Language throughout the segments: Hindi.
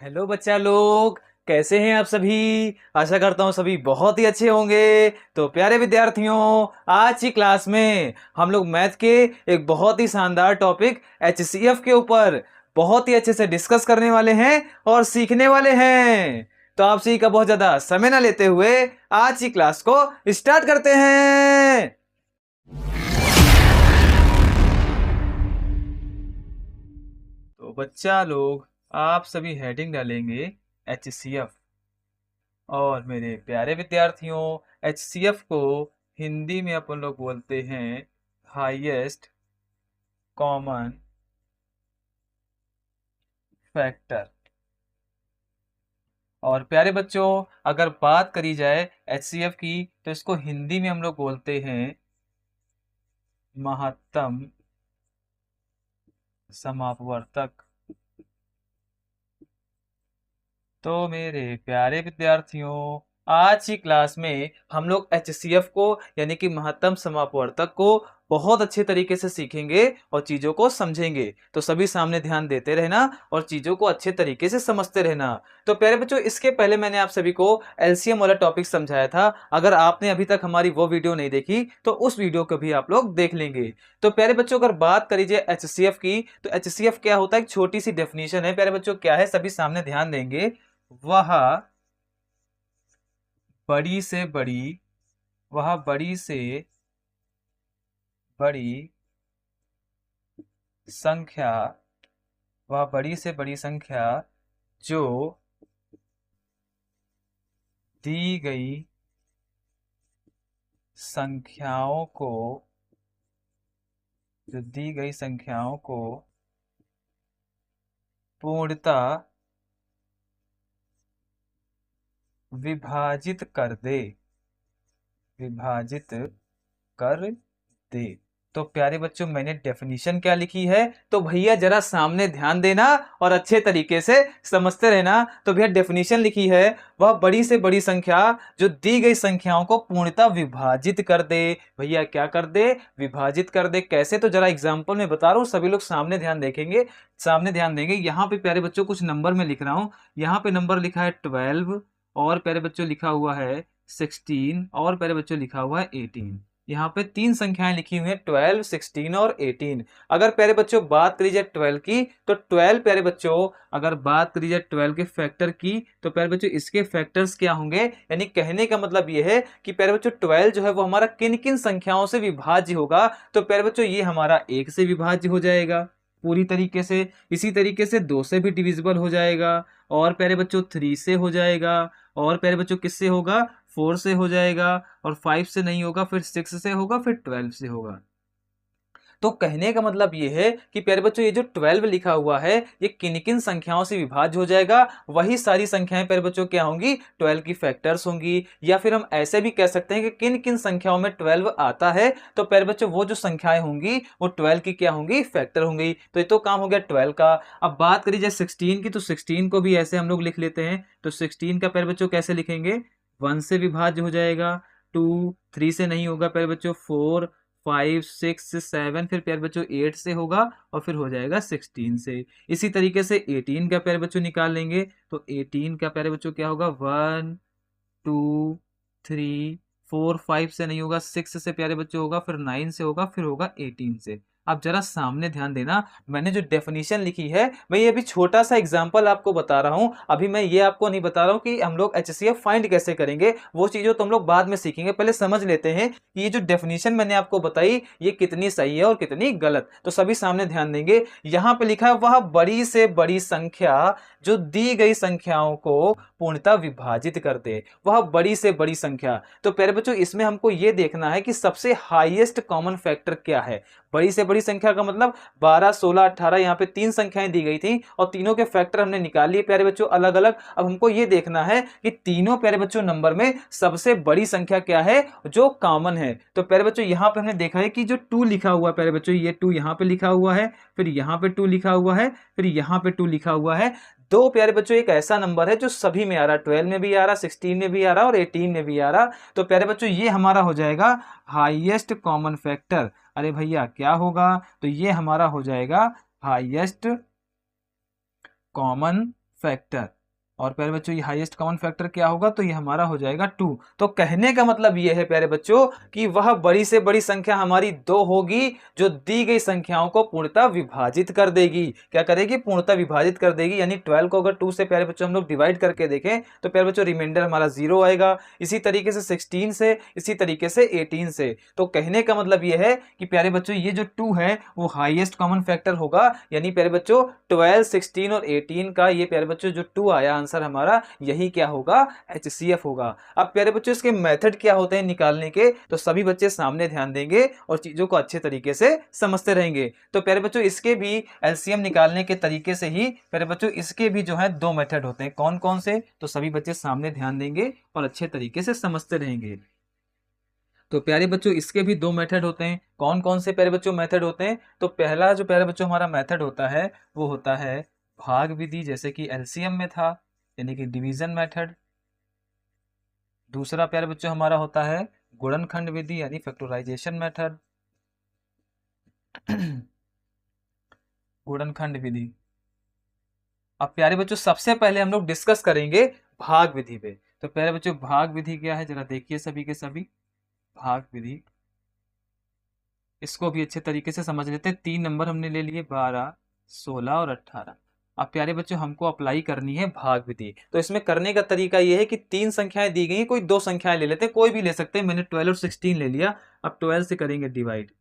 हेलो बच्चा लोग, कैसे हैं आप सभी। आशा करता हूँ सभी बहुत ही अच्छे होंगे। तो प्यारे विद्यार्थियों, आज की क्लास में हम लोग मैथ के एक बहुत ही शानदार टॉपिक HCF के ऊपर बहुत ही अच्छे से डिस्कस करने वाले हैं और सीखने वाले हैं। तो आप सभी का बहुत ज्यादा समय ना लेते हुए आज की क्लास को स्टार्ट करते हैं। तो बच्चा लोग, आप सभी हेडिंग डालेंगे HCF। और मेरे प्यारे विद्यार्थियों, HCF को हिंदी में अपन लोग बोलते हैं हाईएस्ट कॉमन फैक्टर। और प्यारे बच्चों, अगर बात करी जाए HCF की तो इसको हिंदी में हम लोग बोलते हैं महत्तम समापवर्तक। तो मेरे प्यारे विद्यार्थियों, आज की क्लास में हम लोग HCF को यानी कि महत्तम समापवर्तक को बहुत अच्छे तरीके से सीखेंगे और चीजों को समझेंगे। तो सभी सामने ध्यान देते रहना और चीजों को अच्छे तरीके से समझते रहना। तो प्यारे बच्चों, इसके पहले मैंने आप सभी को LCM वाला टॉपिक समझाया था। अगर आपने अभी तक हमारी वो वीडियो नहीं देखी तो उस वीडियो को भी आप लोग देख लेंगे। तो प्यारे बच्चों, अगर बात करी जाए HCF की तो HCF क्या होता है, एक छोटी सी डेफिनेशन है। प्यारे बच्चों, क्या है, सभी सामने ध्यान देंगे। वह बड़ी से बड़ी वह बड़ी से बड़ी संख्या वह बड़ी से बड़ी संख्या जो दी गई संख्याओं को पूर्णतः विभाजित कर दे विभाजित कर दे। तो प्यारे बच्चों, मैंने डेफिनेशन क्या लिखी है, तो भैया जरा सामने ध्यान देना और अच्छे तरीके से समझते रहना। तो भैया डेफिनेशन लिखी है, वह बड़ी से बड़ी संख्या जो दी गई संख्याओं को पूर्णतः विभाजित कर दे। भैया क्या कर दे, विभाजित कर दे। कैसे, तो जरा एग्जांपल में बता रहा हूँ, सभी लोग सामने ध्यान देखेंगे, सामने ध्यान देंगे। यहाँ पे प्यारे बच्चों कुछ नंबर में लिख रहा हूँ। यहाँ पे नंबर लिखा है 12 और प्यारे बच्चों लिखा हुआ है 16 और प्यारे बच्चों लिखा हुआ है 18। यहाँ पे तीन संख्याएं लिखी हुई हैं, 12, 16 और 18। अगर प्यारे बच्चों बात करी जाए 12 की तो 12 प्यारे बच्चों, अगर बात करी जाए 12 के फैक्टर की तो प्यारे बच्चों इसके फैक्टर्स क्या होंगे। यानी कहने का मतलब ये है कि प्यारे बच्चों 12 जो है वो हमारा किन किन संख्याओं से विभाज्य होगा। तो प्यारे बच्चों ये हमारा 1 से विभाज्य हो जाएगा पूरी तरीके से। इसी तरीके से 2 से भी डिविजिबल हो जाएगा और प्यारे बच्चों 3 से हो जाएगा और प्यारे बच्चों किससे होगा, 4 से हो जाएगा और 5 से नहीं होगा, फिर 6 से होगा, फिर 12 से होगा। तो कहने का मतलब ये है कि प्यारे बच्चों ये जो 12 लिखा हुआ है ये किन किन संख्याओं से विभाज्य हो जाएगा। वही सारी संख्याएं प्यारे बच्चों क्या होंगी, 12 की फैक्टर्स होंगी। या फिर हम ऐसे भी कह सकते हैं कि किन किन संख्याओं में 12 आता है, तो प्यारे बच्चों वो जो संख्याएं होंगी वो 12 की क्या होंगी, फैक्टर होंगी। तो ये तो काम हो गया 12 का। अब बात करी जाए 16 की तो 16 को भी ऐसे हम लोग लिख लेते हैं। तो 16 का प्यारे बच्चों कैसे लिखेंगे, 1 से विभाज्य हो जाएगा, 2, 3 से नहीं होगा प्यारे बच्चों, 4, 5, 6, 7, फिर प्यारे बच्चों 8 से होगा और फिर हो जाएगा 16 से। इसी तरीके से 18 का प्यारे बच्चों निकाल लेंगे तो 18 का प्यारे बच्चों क्या होगा, 1, 2, 3, 4, 5 से नहीं होगा, 6 से प्यारे बच्चों होगा, फिर 9 से होगा, फिर होगा 18 से। अब जरा सामने ध्यान देना, मैंने जो डेफिनेशन लिखी है मैं ये अभी छोटा सा एग्जांपल आपको बता रहा हूं। अभी मैं ये आपको नहीं बता रहा हूं कि हम लोग HCF फाइंड कैसे करेंगे, वो चीजों तो हम लोग बाद में सीखेंगे। पहले समझ लेते हैं कि ये जो डेफिनेशन मैंने आपको बताई ये कितनी सही है और कितनी गलत। तो सभी सामने ध्यान देंगे। यहां पे लिखा है वह बड़ी से बड़ी संख्या जो दी गई संख्याओं को पूर्णतः विभाजित कर दे। वह बड़ी से बड़ी संख्या, तो प्यारे बच्चों इसमें हमको ये देखना है कि सबसे हाईएस्ट कॉमन फैक्टर क्या है। बड़ी से बड़ी संख्या का मतलब 12, 16, 18, यहाँ पे तीन संख्याएं दी गई थी और तीनों के फैक्टर हमने निकाल लिए प्यारे बच्चों अलग अलग। अब हमको ये देखना है कि तीनों प्यारे बच्चों नंबर में सबसे बड़ी संख्या क्या है जो कॉमन है। तो प्यारे बच्चों यहाँ पे हमने देखा है कि जो 2 लिखा हुआ है प्यारे बच्चों, ये 2 यहाँ पे लिखा हुआ है, फिर यहाँ पे 2 लिखा हुआ है, फिर यहाँ पे 2 लिखा हुआ है। दो प्यारे बच्चों एक ऐसा नंबर है जो सभी में आ रहा है, 12 में भी आ रहा, 16 में भी आ रहा और 18 में भी आ रहा। तो प्यारे बच्चों ये हमारा हो जाएगा हाईएस्ट कॉमन फैक्टर। अरे भैया क्या होगा, तो ये हमारा हो जाएगा हाईएस्ट कॉमन फैक्टर, और प्यारे बच्चों ये हाईएस्ट कॉमन फैक्टर क्या होगा, तो ये हमारा हो जाएगा 2। तो कहने का मतलब ये है प्यारे बच्चों कि वह बड़ी से बड़ी संख्या हमारी 2 होगी जो दी गई संख्याओं को पूर्णतः विभाजित कर देगी। क्या करेगी, पूर्णतः विभाजित कर देगी। यानी 12 को अगर 2 से प्यारे बच्चों हम लोग डिवाइड करके देखें तो प्यारे बच्चों रिमाइंडर हमारा 0 आएगा। इसी तरीके से 16 से, इसी तरीके से 18 से। तो कहने का मतलब ये है कि प्यारे बच्चों ये जो 2 है वो हाईएस्ट कॉमन फैक्टर होगा। यानी प्यारे बच्चों 12, 16 और 18 का ये प्यारे बच्चों जो 2 आया आंसर हमारा, यही क्या होगा, HCF होगा। अब प्यारे बच्चों इसके मेथड क्या होते हैं निकालने के, तो सभी बच्चे सामने ध्यान देंगे और चीजों को अच्छे तरीके से समझते रहेंगे। तो प्यारे बच्चों इसके भी एलसीएम निकालने के तरीके से ही प्यारे बच्चों इसके भी जो है 2 मेथड होते हैं। कौन कौन से, तो सभी बच्चे सामने ध्यान देंगे और अच्छे तरीके से समझते रहेंगे। तो प्यारे बच्चों इसके भी 2 मेथड होते हैं। कौन कौन से प्यारे बच्चों मेथड होते हैं, तो पहला जो प्यारे बच्चों हमारा मेथड होता है वो होता है भाग विधि, जैसे कि एलसीएम में था, यानी कि डिवीजन मेथड। दूसरा प्यारे बच्चों हमारा होता है गुणनखंड विधि, यानी फैक्टराइजेशन मेथड। गुणनखंड विधि। अब प्यारे बच्चों सबसे पहले हम लोग डिस्कस करेंगे भाग विधि पे। तो प्यारे बच्चों भाग विधि क्या है, जरा देखिए सभी के सभी। भाग विधि, इसको भी अच्छे तरीके से समझ लेते हैं। 3 नंबर हमने ले लिए, 12, 16 और 18। अब प्यारे बच्चों हमको अप्लाई करनी है भाग विधि। तो इसमें करने का तरीका यह है कि 3 संख्याएं दी गई हैं, कोई 2 संख्याएं ले लेते हैं, कोई भी ले सकते हैं। मैंने 12 और 16 ले लिया। अब 12 से करेंगे डिवाइड,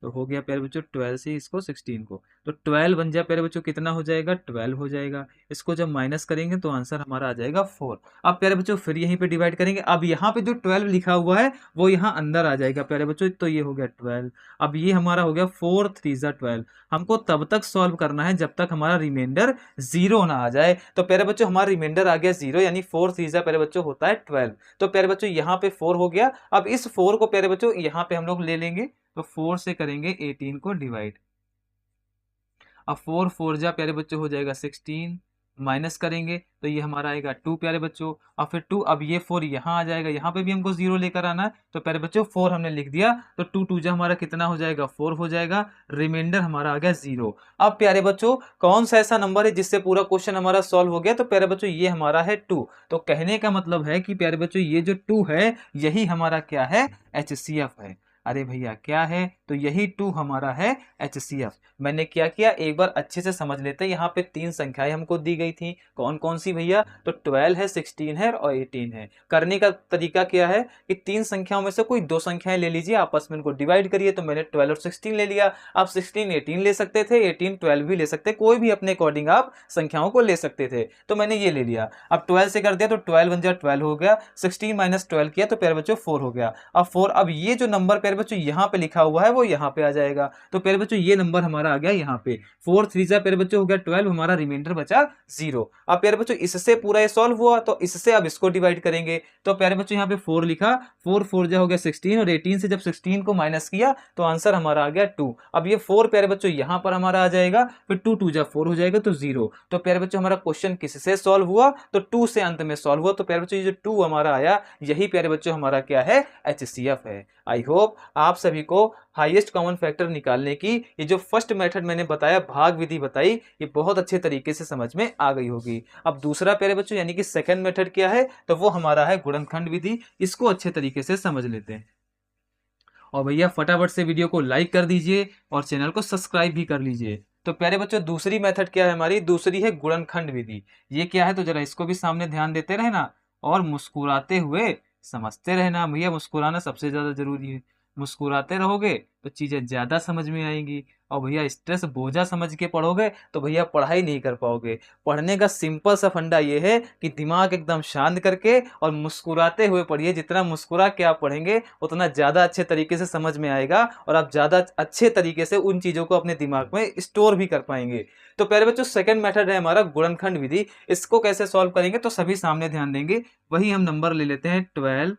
तो हो गया प्यारे बच्चों 12 से इसको 16 को, तो 12 बन जाए प्यारे बच्चों कितना हो जाएगा, 12 हो जाएगा। इसको जब माइनस करेंगे तो आंसर हमारा आ जाएगा 4। अब प्यारे बच्चों फिर यहीं पे डिवाइड करेंगे। अब यहाँ पे जो 12 लिखा हुआ है वो यहाँ अंदर आ जाएगा प्यारे बच्चों, तो ये हो गया 12। अब ये हमारा हो गया 4 3 12। हमको तब तक सॉल्व करना है जब तक हमारा रिमाइंडर 0 ना आ जाए। तो प्यारे बच्चों हमारा रिमाइंडर आ गया 0, यानी 4 3 प्यारे बच्चों होता है 12। तो प्यारे बच्चों यहाँ पे 4 हो गया। अब इस 4 को प्यारे बच्चों यहाँ पे हम लोग ले लेंगे, तो 4 से करेंगे 18 को डिवाइड। अब 4 4 जा प्यारे बच्चों हो जाएगा 16, माइनस करेंगे तो ये हमारा आएगा 2 प्यारे बच्चों। और फिर 2, अब ये 4 यहाँ आ जाएगा, यहाँ पे भी हमको 0 लेकर आना है। तो प्यारे बच्चों 4 हमने लिख दिया, तो 2 2 जा हमारा कितना हो जाएगा, 4 हो जाएगा। रिमाइंडर हमारा आ गया 0। अब प्यारे बच्चों कौन सा ऐसा नंबर है जिससे पूरा क्वेश्चन हमारा सॉल्व हो गया, तो प्यारे बच्चों ये हमारा है 2। तो कहने का मतलब है कि प्यारे बच्चों ये जो 2 है यही हमारा क्या है, HCF है। अरे भैया क्या है, तो यही 2 हमारा है HCF। मैंने क्या किया, एक बार अच्छे से समझ लेते हैं। यहाँ पे 3 संख्याएं हमको दी गई थी, कौन कौन सी भैया, तो 12 है, 16 है और 18 है। करने का तरीका क्या है कि 3 संख्याओं में से कोई 2 संख्याएं ले लीजिए, आपस में इनको डिवाइड करिए। तो मैंने 12 और 16 ले लिया। आप 16 18 ले सकते थे, 18 12 भी ले सकते, कोई भी अपने अकॉर्डिंग आप संख्याओं को ले सकते थे। तो मैंने ये ले लिया। अब 12 से कर दिया तो 12 बन जाए 12 हो गया, 16 माइनस 12 किया तो प्यारे बच्चों 4 हो गया। अब 4, अब ये जो नंबर प्यारे बच्चों यहाँ पे लिखा हुआ है वो यहाँ पे आ जाएगा। तो प्यारे बच्चों ये नंबर हमारा आ गया यहाँ पे, 4 3 प्यारे बच्चों हो गया 12, हमारा रिमाइंडर बचा 0। अब प्यारे बच्चों इससे पूरा ये सॉल्व हुआ, तो इससे अब इसको डिवाइड करेंगे। तो प्यारे बच्चों यहाँ पे 4 लिखा, 4 4 जा हो गया 16, और 18 से जब 16 को माइनस किया तो आंसर हमारा आ गया 2। अब ये 4 प्यारे बच्चों यहाँ पर हमारा आ जाएगा, फिर 2 2 जा 4 हो जाएगा तो 0। तो प्यारे बच्चों हमारा क्वेश्चन किससे सॉल्व हुआ, तो 2 से अंत में सॉल्व हुआ। तो प्यारे बच्चों ये जो 2 हमारा आया यही प्यारे बच्चों हमारा क्या है, HCF है। आई होप आप सभी को हाईएस्ट कॉमन फैक्टर निकालने की ये जो फर्स्ट मेथड मैंने बताया, भाग विधि बताई, ये बहुत अच्छे तरीके से समझ में आ गई होगी। अब दूसरा प्यारे बच्चों यानी कि सेकंड मेथड क्या है, तो वो हमारा है गुणनखंड विधि। इसको अच्छे तरीके से समझ लेते हैं। और भैया फटाफट से वीडियो को लाइक कर दीजिए और चैनल को सब्सक्राइब भी कर लीजिए। तो प्यारे बच्चों दूसरी मेथड क्या है हमारी, दूसरी है गुणनखंड विधि। ये क्या है, तो जरा इसको भी सामने ध्यान देते रहना और मुस्कुराते हुए समझते रहना। भैया मुस्कुराना सबसे ज्यादा जरूरी है, मुस्कुराते रहोगे तो चीजें ज्यादा समझ में आएंगी। और भैया स्ट्रेस बोझा समझ के पढ़ोगे तो भैया पढ़ाई नहीं कर पाओगे। पढ़ने का सिंपल सा फंडा ये है कि दिमाग एकदम शांत करके और मुस्कुराते हुए पढ़िए। जितना मुस्कुरा के आप पढ़ेंगे उतना ज़्यादा अच्छे तरीके से समझ में आएगा और आप ज़्यादा अच्छे तरीके से उन चीज़ों को अपने दिमाग में स्टोर भी कर पाएंगे। तो प्यारे बच्चों सेकंड मेथड है हमारा गुणनखंड विधि। इसको कैसे सॉल्व करेंगे, तो सभी सामने ध्यान देंगे। वही हम नंबर ले लेते हैं 12,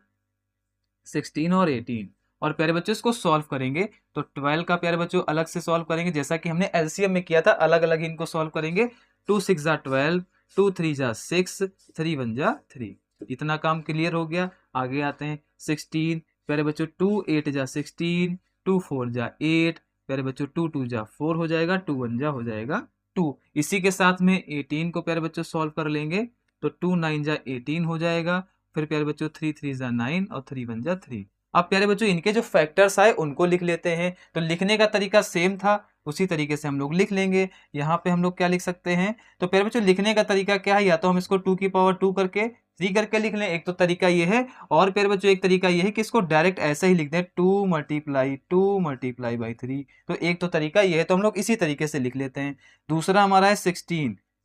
16 और 18, और प्यारे बच्चों इसको सॉल्व करेंगे। तो 12 का प्यारे बच्चों अलग से सॉल्व करेंगे, जैसा कि हमने एलसीएम में किया था, अलग अलग इनको सॉल्व करेंगे। 2 6 जा 12, 2 3 जा 6, 3 1 जा 3। इतना काम क्लियर हो गया। आगे आते हैं 16 प्यारे बच्चों, 2 8 जा 16, 2 4 जा 8 प्यारे बच्चों, 2 2 जा 4 हो जाएगा, 2 1 जा हो जाएगा 2। इसी के साथ में 18 को प्यारे बच्चों सॉल्व कर लेंगे तो 2 9 जा 18 हो जाएगा। फिर प्यारे बच्चों 3 3 जा 9 और 3 1 जा 3। अब प्यारे बच्चों इनके जो फैक्टर्स आए उनको लिख लेते हैं। तो लिखने का तरीका सेम था, उसी तरीके से हम लोग लिख लेंगे। यहाँ पे हम लोग क्या लिख सकते हैं, तो प्यारे बच्चों लिखने का तरीका क्या है, या तो हम इसको 2 की पावर 2 करके 3 करके लिख लें, एक तो तरीका ये है। और प्यारे बच्चों एक तरीका ये है कि इसको डायरेक्ट ऐसे ही लिख दें 2 मल्टीप्लाई बाई 3। तो एक तो तरीका ये है, तो हम लोग इसी तरीके से लिख लेते हैं। दूसरा हमारा है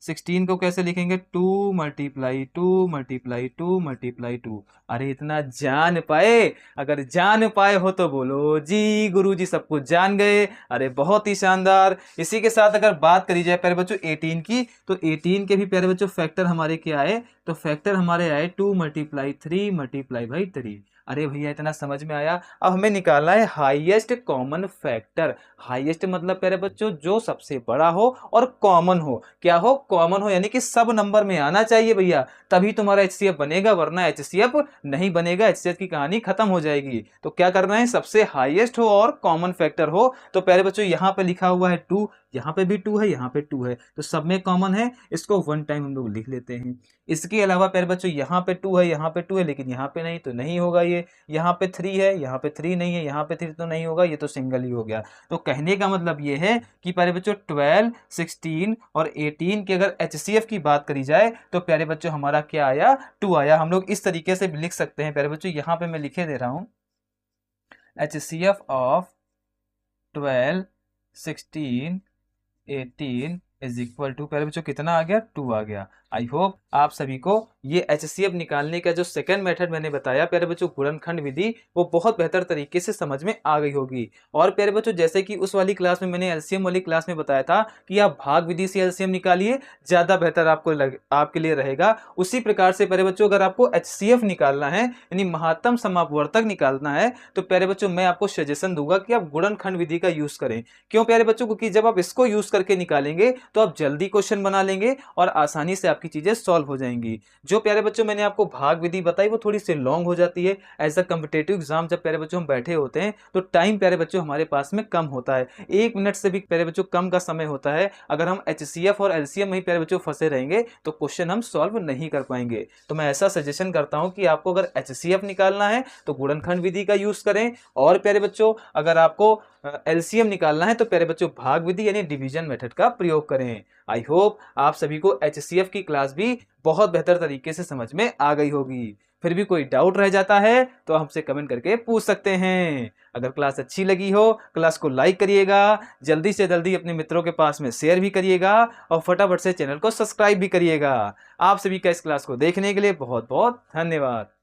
16 को कैसे लिखेंगे, 2 मल्टीप्लाई 2। अरे इतना जान पाए, अगर जान पाए हो तो बोलो जी गुरुजी सब कुछ जान गए। अरे बहुत ही शानदार। इसी के साथ अगर बात करी जाए प्यारे बच्चों 18 की, तो 18 के भी प्यारे बच्चों फैक्टर हमारे क्या आए, तो फैक्टर हमारे आए 2 मल्टीप्लाई 3 मल्टीप्लाई बाई 3। अरे भैया इतना समझ में आया। अब हमें निकालना है हाईएस्ट कॉमन फैक्टर। हाईएस्ट मतलब प्यारे बच्चों जो सबसे बड़ा हो और कॉमन हो। क्या हो, कॉमन हो, यानी कि सब नंबर में आना चाहिए भैया, तभी तुम्हारा HCF बनेगा, वरना HCF नहीं बनेगा, HCF की कहानी खत्म हो जाएगी। तो क्या करना है, सबसे हाईएस्ट हो और कॉमन फैक्टर हो। तो प्यारे बच्चों यहाँ पे लिखा हुआ है 2, यहाँ पे भी 2 है, यहाँ पे 2 है, तो सब में कॉमन है, इसको 1 टाइम हम लोग लिख लेते हैं। इसके अलावा प्यारे बच्चों यहाँ पे 2 है, यहाँ पे 2 है, लेकिन यहाँ पे नहीं, तो नहीं होगा ये। यहाँ पे 3 है, यहाँ पे 3 नहीं है, यहाँ पे 3 तो नहीं होगा, ये तो सिंगल ही हो गया। तो कहने का मतलब ये है कि प्यारे बच्चों 12, 16 और 18 की अगर HCF की बात करी जाए तो प्यारे बच्चों हमारा क्या आया, 2 आया। हम लोग इस तरीके से भी लिख सकते हैं प्यारे बच्चों, यहाँ पे मैं लिखे दे रहा हूं HCF of 12, 16, 18 is equal to, प्यारे बच्चों कितना आ गया, 2 आ गया। आई होप आप सभी को ये HCF निकालने का जो सेकंड मेथड मैंने बताया प्यारे बच्चों, गुणनखंड विधि, वो बहुत बेहतर तरीके से समझ में आ गई होगी। और प्यारे बच्चों जैसे कि उस वाली क्लास में मैंने LCM वाली क्लास में बताया था कि आप भाग विधि से LCM निकालिए, ज्यादा बेहतर आपके लिए रहेगा। उसी प्रकार से प्यारे बच्चों अगर आपको HCF निकालना है, यानी महत्तम समापवर्तक निकालना है, तो प्यारे बच्चों मैं आपको सजेशन दूंगा कि आप गुणनखंड विधि का यूज करें। क्यों प्यारे बच्चों, क्योंकि जब आप इसको यूज करके निकालेंगे तो आप जल्दी क्वेश्चन बना लेंगे और आसानी से आपकी चीजें सॉल्व हो जाएंगी। जो प्यारे बच्चों मैंने आपको भाग विधि बताई वो थोड़ी सी लॉन्ग हो जाती है। एज अ कम्पिटेटिव एग्जाम जब प्यारे बच्चों हम बैठे होते हैं तो टाइम प्यारे बच्चों हमारे पास में कम होता है, 1 मिनट से भी प्यारे बच्चों कम का समय होता है। अगर हम HCF और LCM में ही प्यारे बच्चों फंसे रहेंगे तो क्वेश्चन हम सॉल्व नहीं कर पाएंगे। तो मैं ऐसा सजेशन करता हूं कि आपको अगर HCF निकालना है तो गुणनखंड विधि का यूज करें, और प्यारे बच्चों अगर आपको LCM निकालना है तो प्यारे बच्चों भाग विधि यानी डिवीजन मेथड का प्रयोग करें। आई होप आप सभी को HCF की क्लास भी बहुत बेहतर तरीके से समझ में आ गई होगी। फिर भी कोई डाउट रह जाता है तो हमसे कमेंट करके पूछ सकते हैं। अगर क्लास अच्छी लगी हो क्लास को लाइक करिएगा, जल्दी से जल्दी अपने मित्रों के पास में शेयर भी करिएगा और फटाफट से चैनल को सब्सक्राइब भी करिएगा। आप सभी का इस क्लास को देखने के लिए बहुत बहुत धन्यवाद।